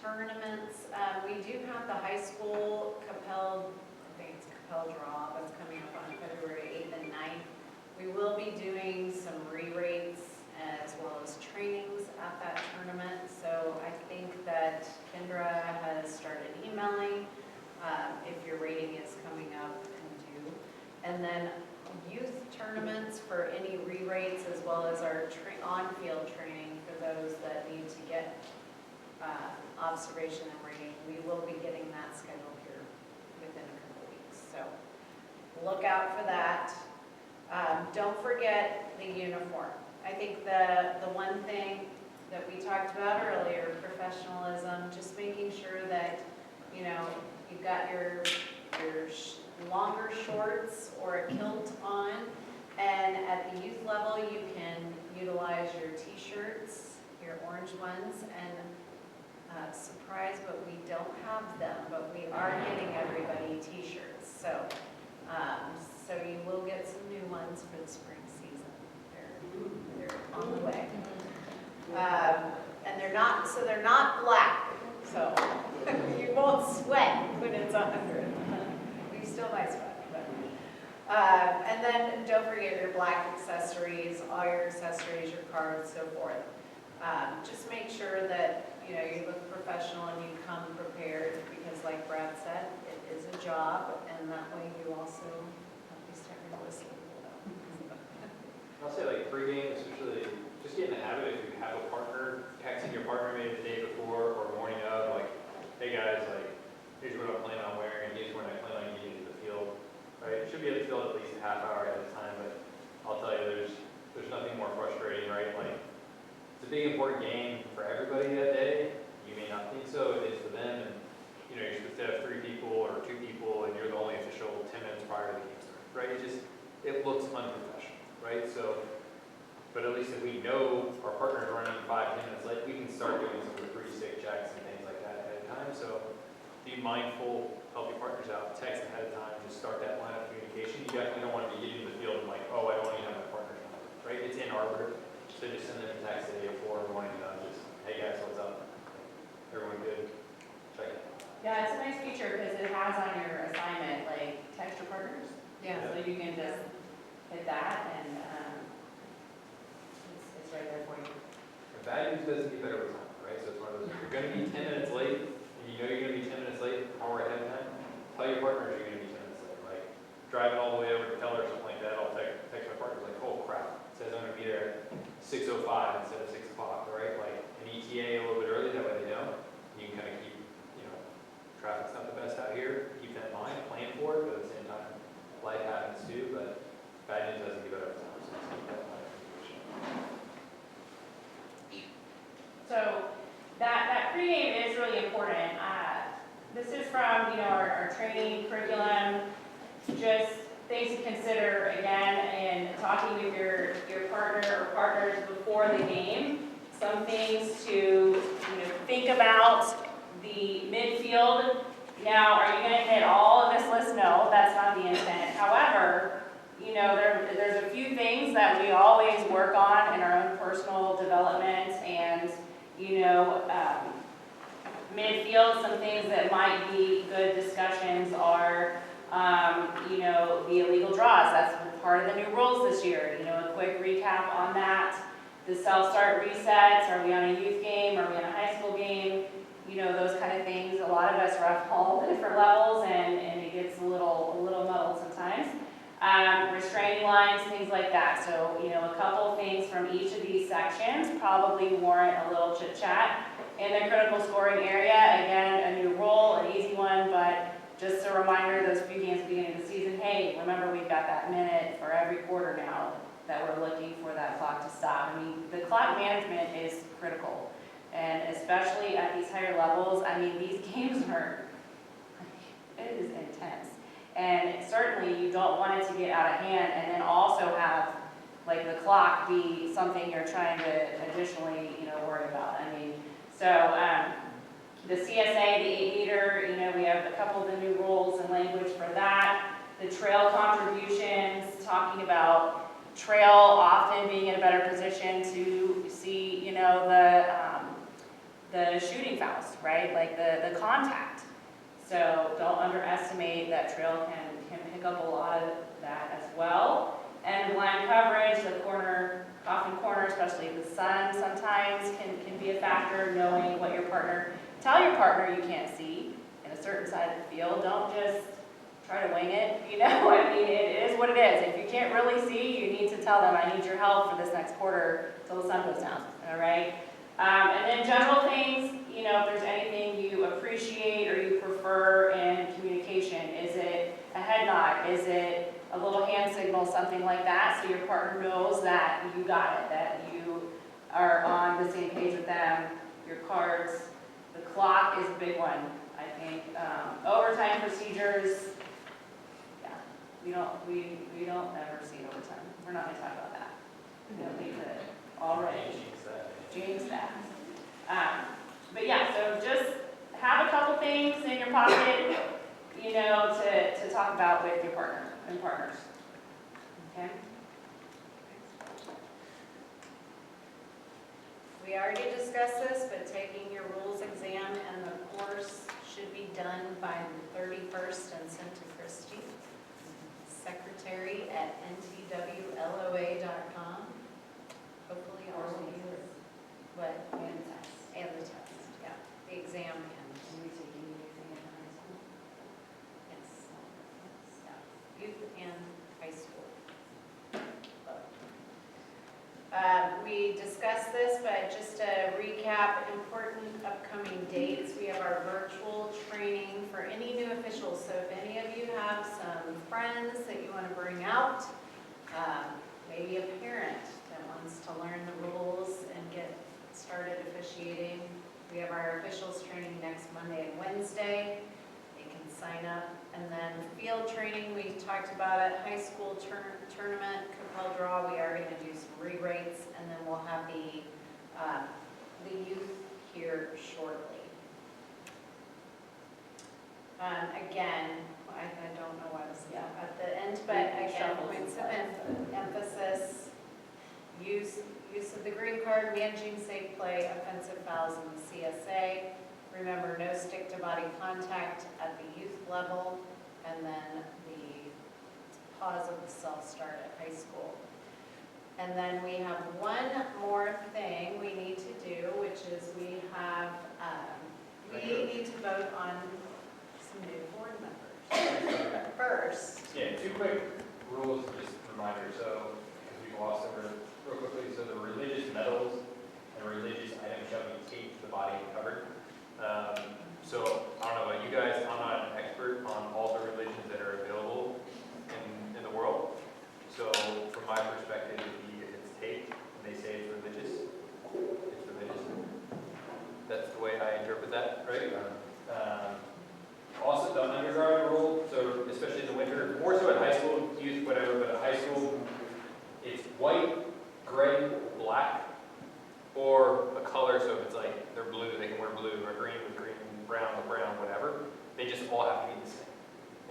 Tournaments, we do have the high school Capel draw that's coming up on February 8th and 9th. We will be doing some re-rates as well as trainings at that tournament. So I think that Kendra has started emailing if your rating is coming up and due. And then youth tournaments for any re-rates as well as our on-field training for those that need to get observation and rating. We will be getting that scheduled here within a couple weeks. So look out for that. Don't forget the uniform. I think the one thing that we talked about earlier, professionalism, just making sure that, you've got your longer shorts or a kilt on, and at the youth level, you can utilize your t-shirts, your orange ones, and surprise, but we don't have them, but we are getting everybody t-shirts. So you will get some new ones for the spring season. They're on the way. And they're not black, so you won't sweat when it's 100. We still might sweat, but. And then don't forget your black accessories, all your accessories, your cards, so forth. Just make sure that you look professional and you come prepared, because like Brad said, it is a job, and that way you also have to start your list. I'll say, like, pre-game, especially, just get in the habit if you have a partner, texting your partner maybe the day before or morning of, like, hey guys, like, here's what I'm planning on wearing, here's when I plan on getting to the field, right? It should be at the field at least a half hour ahead of time, but I'll tell you, there's nothing more frustrating, right? Like, it's a big important game for everybody that day. You may not think so, it is for them, and, you're supposed to have 3 people or 2 people, and you're the only official 10 minutes prior to the game start, right? It looks unprofessional, right? So, but at least if we know our partner's running 5-10 minutes late, we can start doing some of the pre-stick checks and things like that ahead of time. So be mindful, help your partners out, text ahead of time, just start that line of communication. You definitely don't want to be getting to the field and like, oh, I don't even have my partner's number, right? It's in Arbor, so So just send them a text the day before, morning, just, hey guys, what's up? Everyone good? Check it. Yeah, it's a nice feature because it has on your assignment, like, text your partners. Yeah. So you can just hit that and, it's right there for you. And bad news doesn't get better with time, right? So it's one of those, if you're gonna be 10 minutes late, and you know you're gonna be 10 minutes late, hour ahead of time, tell your partners you're gonna be 10 minutes late. Like, driving all the way over to Keller or something like that, I'll text my partners like, oh crap, it says I'm gonna be there at 6:05 instead of 6 o'clock, right? Like, an ETA a little bit early, that way they know. You can kind of keep, traffic's not the best out here, keep that in mind, plan for it, but at the same time, life happens too, but bad news doesn't get better with time, so just keep that in mind. So that pregame is really important. This is from, our training curriculum, just things to consider again in talking with your partner or partners before the game. Some things to think about. The midfield. Now, are you going to hit all of this list? No, that's not the intent. However, there's a few things that we always work on in our own personal development and, midfield, some things that might be good discussions are, the illegal draws. That's part of the new rules this year. A quick recap on that. The self-start resets. Are we on a youth game? Are we on a high school game? Those kind of things. A lot of us ref all the different levels and it gets a little muddled sometimes. Restraining lines, things like that. So, a couple things from each of these sections probably warrant a little chit chat. In the critical scoring area, again, a new rule, an easy one, but just a reminder, those few games at the beginning of the season, hey, remember we've got that minute for every quarter now that we're looking for that clock to stop. I mean, the clock management is critical. And especially at these higher levels, these games it is intense. And certainly you don't want it to get out of hand and then also have the clock be something you're trying to additionally, worry about. The CSA, the 8-meter, we have a couple of the new rules and language for that. The trail contributions, talking about trail often being in a better position to see, the shooting fouls, right? Like the contact. So don't underestimate that trail can pick up a lot of that as well. And line coverage, the coffin corner, especially the sun sometimes can be a factor, knowing what your partner, tell your partner you can't see in a certain side of the field. Don't just try to wing it, it is what it is. If you can't really see, you need to tell them, I need your help for this next quarter till the sun goes down, all right? And then general things, if there's anything you appreciate or you prefer in communication. Is it a head nod? Is it a little hand signal, something like that, so your partner knows that you got it, that you are on the same page with them, your cards. The clock is a big one, I think. Overtime procedures, yeah, we don't ever see overtime. We're not going to talk about that. We don't need to already jinx that. But yeah, so just have a couple things in your pocket, to talk about with your partner and partners. Okay? We already discussed this, but taking your rules exam and the course should be done by the 31st and sent to Christy, secretary at NTWLOA.com. Hopefully all of you, what? And the test. And the test, yeah, the exam and, Are we taking anything in high school? yes, yeah, youth and high school. We discussed this, but just to recap, important upcoming dates. We have our virtual training for any new officials. So if any of you have some friends that you want to bring out, maybe a parent that wants to learn the rules and get started officiating, we have our officials training next Monday and Wednesday. They can sign up. And then field training, we talked about it, high school tournament, Capel draw, we are going to do some re-rates, and then we'll have the youth here shortly. Again, I don't know why this is at the end, but again, points of emphasis, use of the green card, managing safe play, offensive fouls in the CSA. Remember, no stick to body contact at the youth level, and then the pause of the self-start at high school. And then we have one more thing we need to do, which is we need to vote on some new board members. But first, Yeah, two quick rules, just reminders, so, because we glossed over real quickly, so the religious medals and religious items shall be taped to the body and covered. So, I don't know about you guys, I'm not an expert on all the religions that are available in the world. So, from my perspective, if it's taped and they say it's religious, it's religious. That's the way I interpret that, right? Also, the undergarment rule, so especially in the winter, more so at high school, youth, whatever, but at high school, it's white, gray, black, or a color, so if it's like they're blue, they can wear blue, or green with green, brown with brown, whatever. They just all have to be the same.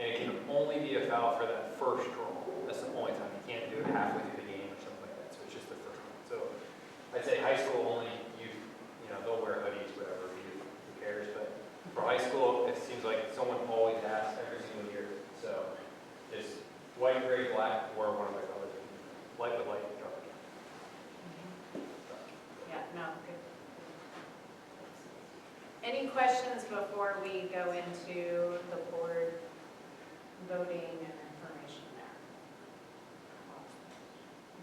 And it can only be a foul for that first roll. That's the only time. You can't do it halfway through the game or something like that, so it's just the first one. So I'd say high school only, youth, they'll wear hoodies, whatever, youth, who cares, but for high school, it seems like someone always asks every single year. So just white, gray, black, or one of the colors. Light with light, dark. yeah, no, good. Any questions before we go into the board voting and information there?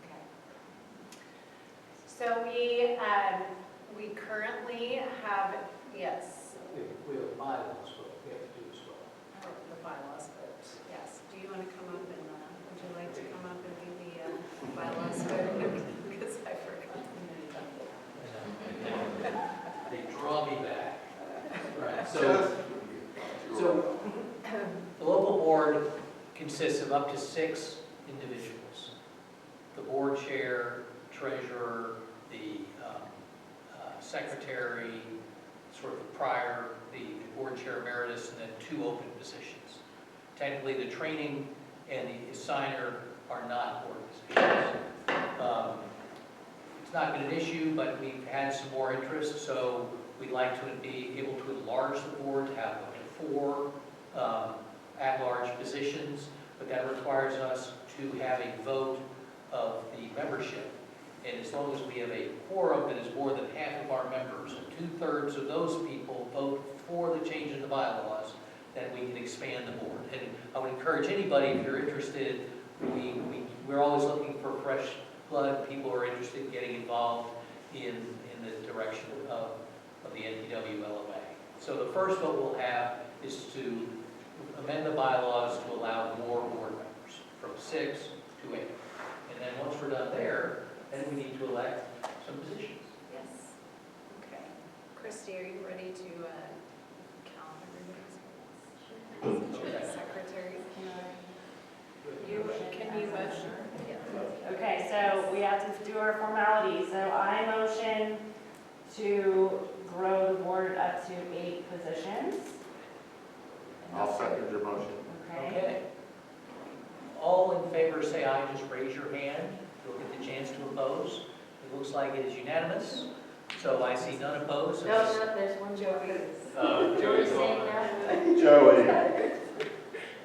Okay. So we currently have, yes, We have bylaws, what we have to do as well. the bylaws, but yes. Do you want to come up and, would you like to come up and do the bylaws vote? Because I forgot. They draw me back. Right, so the local board consists of up to 6 individuals. The board chair, treasurer, the secretary, sort of the board chair emeritus, and then 2 open positions. Technically, the training and the assigner are not board positions. It's not been an issue, but we've had some more interest, so we'd like to be able to enlarge the board, to have up to 4 at-large positions, but that requires us to have a vote of the membership. And as long as we have a quorum that is more than half of our members, and 2/3 of those people vote for the change in the bylaws, then we can expand the board. And I would encourage anybody, if you're interested, we're always looking for fresh blood, people who are interested in getting involved in the direction of the NTWLOA. So the first vote we'll have is to amend the bylaws to allow more board members, from 6 to 8. And then once we're done there, then we need to elect some positions. Yes. Okay. Christy, are you ready to count everybody's votes? Okay. Secretary, can you motion? Yeah. Okay, so we have to do our formalities. So I motion to grow the board up to 8 positions. I'll second your motion. Okay. All in favor, say aye, just raise your hand. You'll get the chance to oppose. It looks like it is unanimous, so I see none opposed. No, there's one Joey. Joey's saying on. no. Joey.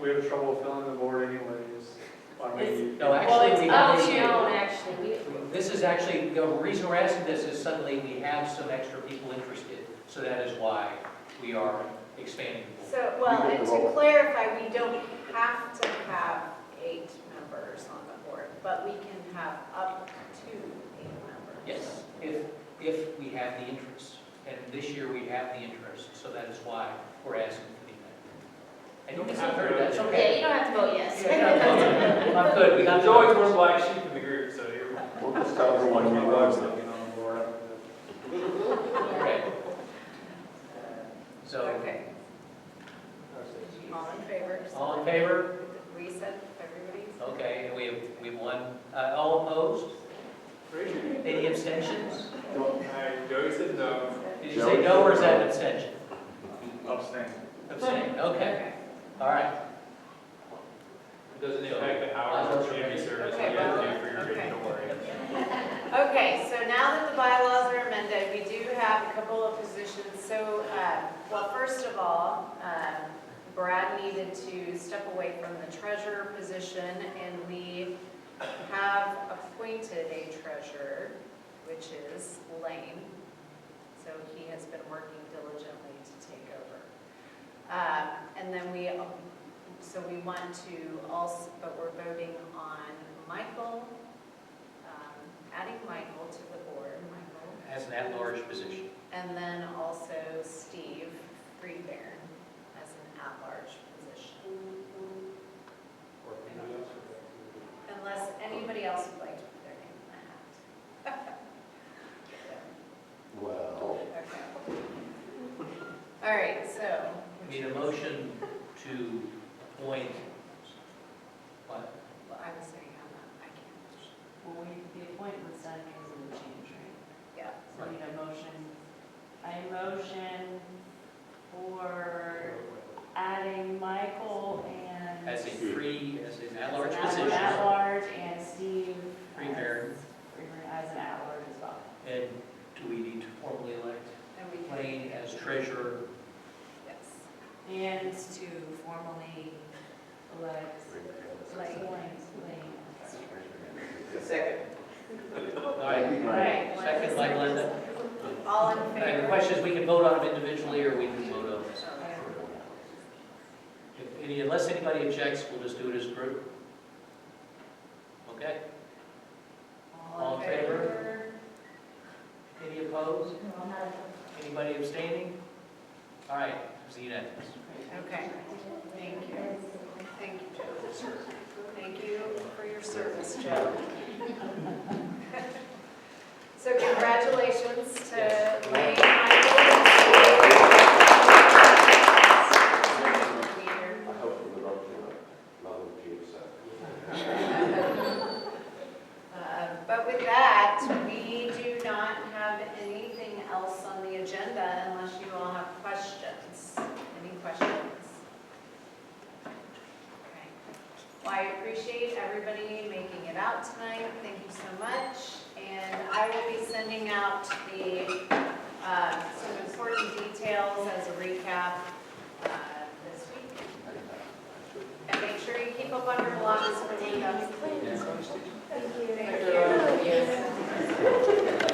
We have trouble filling the board anyways. I mean, No, Well, actually, it's we up have to- a- No, actually, this is actually, the reason we're asking this is suddenly we have some extra people interested, so that is why we are expanding the board. So, well, You get and the to roll. clarify, we don't have to have 8 members on the board, but we can have up to 8 members. Yes, if we have the interest, and this year we have the interest, so that is why we're asking for the amendment. And you can have heard that's yeah, okay. you don't have to vote yes. Yeah, I'm good, we got There's the always one black sheep in the group, so you're. We'll just tell everyone you love them. Okay. So, Okay. All in favor? all in favor? Reset, everybody's? Okay, and we have one. All opposed? Any abstentions? Joey said no. Did you say no, or is that an abstention? Abstain. Abstain, okay. All right. It doesn't impact the hours of community service that you have to do for your Okay. group, don't worry. Okay, so now that the bylaws are amended, we do have a couple of positions. So, well, first of all, Brad needed to step away from the treasurer position, and we have appointed a treasurer, which is Lane. So he has been working diligently to take over. And then so we want to also, but we're voting on Michael, adding Michael to the board, As an at-large position. and then also Steve Freebairn as an at-large position. Or if anybody else would like to. Unless anybody else would like to put their name in the hat. Well, Okay. All right, so. Need a motion to appoint, what? Well, I was saying I can't. Well, the appointment's done because of the change, right? Yeah. So we need a motion. I motion for adding Michael and. As an at-large As an position, at-large and Steve. Freebairn. As an at-large as well. and do we need to formally elect And we can. Lane as treasurer? Yes. And to formally elect Lane. Second. All right, Right. second by Glenda. All in And the favor? question is, we can vote on them individually, or we can vote on them. Unless anybody objects, we'll just do it as a group. Okay? All in favor? Any opposed? Anybody abstaining? All right, it's unanimous. Okay. Thank you. Thank you, Joe. Thank you for your service, Joe. So congratulations to Lane, Michael, I hope we live up to it. Love what Chief said. but with that, we do not have anything else on the agenda unless you all have questions. Any questions? Okay. Well, I appreciate everybody making it out tonight. Thank you so much. And I will be sending out some important details as a recap this week. And make sure you keep up on your blogs for the Thank you.